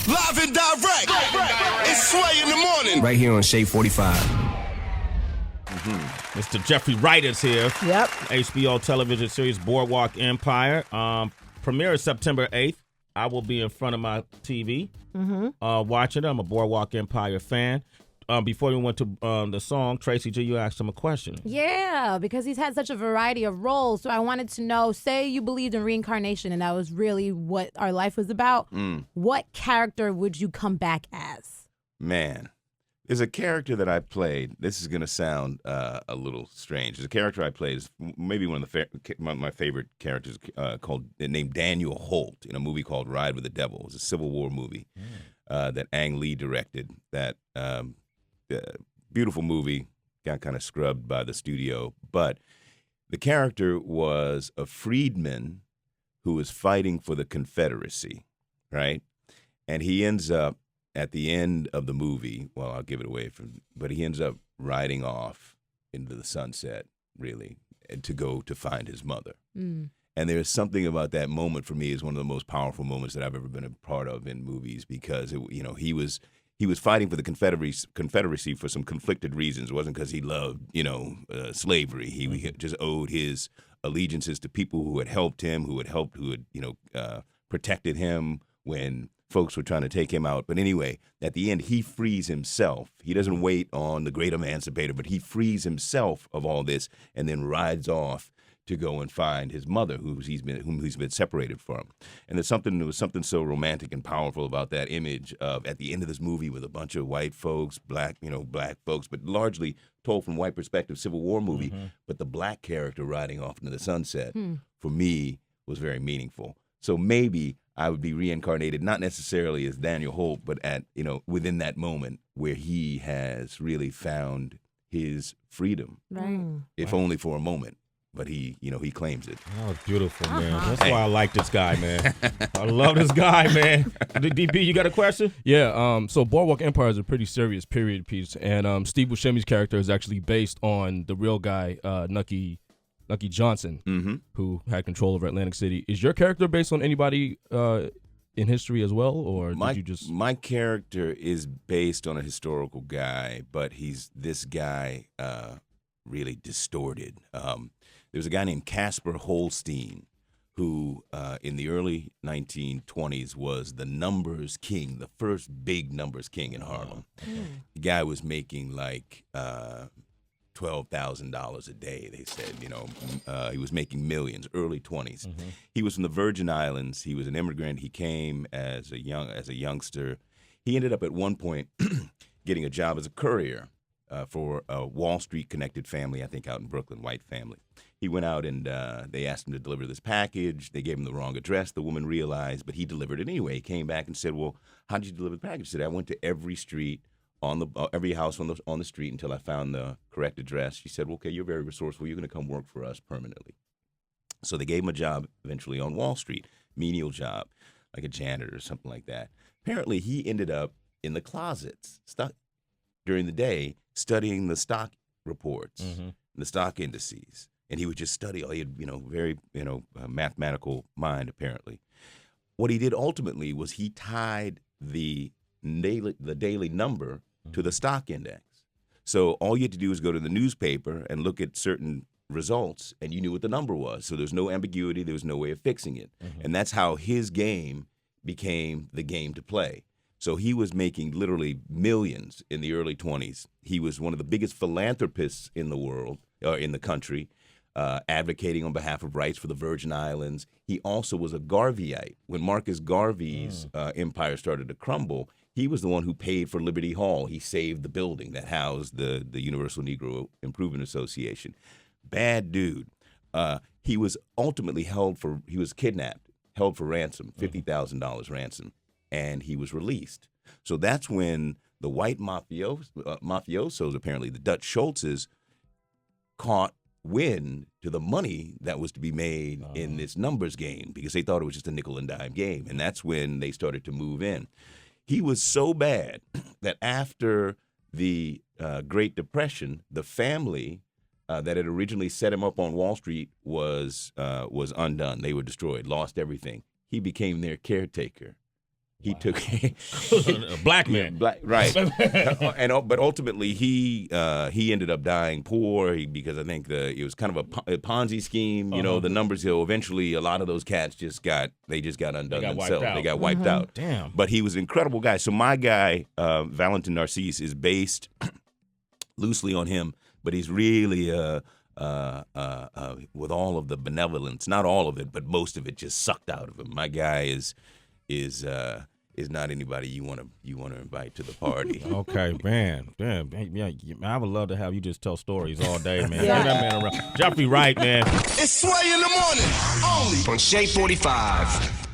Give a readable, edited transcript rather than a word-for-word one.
Live and direct. It's Sway in the morning. Right here on Shade 45. Mr. Jeffrey Wright is here. Yep. HBO television series Boardwalk Empire. Premiere is September 8th. I will be in front of my TV watching it. I'm a Boardwalk Empire fan. Before we went to the song, Tracy G, you asked him a question. Yeah, because he's had such a variety of roles. So I wanted to know, say you believed in reincarnation and that was really what our life was about. What character would you come back as? Man, there's a character that I played. This is going to sound a little strange. There's a character I played. Is maybe one of my favorite characters named Daniel Holt in a movie called Ride with the Devil. It was a Civil War movie that Ang Lee directed. That beautiful movie got kind of scrubbed by the studio. But the character was a freedman who was fighting for the Confederacy, right? And he ends up, at the end of the movie, well, I'll give it away, but he ends up riding off into the sunset, really, to go to find his mother. And there's something about that moment for me is one of the most powerful moments that I've ever been a part of in movies because, he was fighting for the Confederacy for some conflicted reasons. It wasn't because he loved, slavery. He just owed his allegiances to people who had helped him, who had protected him when folks were trying to take him out. But anyway, at the end, he frees himself. He doesn't wait on the great emancipator, but he frees himself of all this and then rides off to go and find his mother, whom he's been separated from. And there was something so romantic and powerful about that image of at the end of this movie with a bunch of white folks, black folks, but largely told from white perspective, Civil War movie. But the black character riding off into the sunset, for me, was very meaningful. So maybe I would be reincarnated, not necessarily as Daniel Holt, but within that moment where he has really found his freedom, Right. if only for a moment. But he claims it. That was beautiful, man. That's why I like this guy, man. I love this guy, man. DP, you got a question? Yeah, so Boardwalk Empire is a pretty serious period piece, and Steve Buscemi's character is actually based on the real guy, Nucky Johnson, who had control over Atlantic City. Is your character based on anybody in history as well, or did you just... My character is based on a historical guy, but this guy really distorted. There was a guy named Casper Holstein who in the early 1920s was the numbers king, the first big numbers king in Harlem. The guy was making like $12,000 a day, they said. He was making millions, early 20s. He was from the Virgin Islands. He was an immigrant. He came as a youngster. He ended up at one point getting a job as a courier for a Wall Street connected family, I think out in Brooklyn, white family. He went out and they asked him to deliver this package. They gave him the wrong address. The woman realized, but he delivered it anyway. He came back and said, "Well, how did you deliver the package?" He said, "I went to every street every house on the street until I found the correct address." She said, "Well, okay, you're very resourceful. You're going to come work for us permanently." So they gave him a job eventually on Wall Street, menial job, like a janitor or something like that. Apparently, he ended up in the closets, stuck during the day, studying the stock reports, the stock indices. And he would just study. He had, very, mathematical mind, apparently. What he did ultimately was he tied the daily number to the stock index. So all you had to do was go to the newspaper and look at certain results, and you knew what the number was. So there's no ambiguity. There was no way of fixing it. And that's how his game became the game to play. So he was making literally millions in the early 20s. He was one of the biggest philanthropists in the world, or in the country, advocating on behalf of rights for the Virgin Islands. He also was a Garveyite. When Marcus Garvey's empire started to crumble, he was the one who paid for Liberty Hall. He saved the building that housed the Universal Negro Improvement Association. Bad dude. He was ultimately kidnapped, held for ransom, $50,000 ransom, and he was released. So that's when the white mafiosos, apparently the Dutch Schultzes, caught wind to the money that was to be made in this numbers game, because they thought it was just a nickel and dime game. And that's when they started to move in. He was so bad that after the Great Depression, the family that had originally set him up on Wall Street was undone. They were destroyed, lost everything. He became their caretaker He took a black man. right. But ultimately he ended up dying poor because I think it was kind of a Ponzi scheme. You know, the numbers. Eventually, a lot of those cats just got undone themselves. They got wiped out. Damn. But he was an incredible guy. So my guy, Valentin Narcisse, is based loosely on him, but he's really with all of the benevolence, not all of it, but most of it just sucked out of him. My guy is not anybody you want to invite to the party. Okay, man. Damn, yeah, I would love to have you just tell stories all day, man. Get that man around. Jeffrey Wright, man. It's Sway in the morning, only on Shea 45.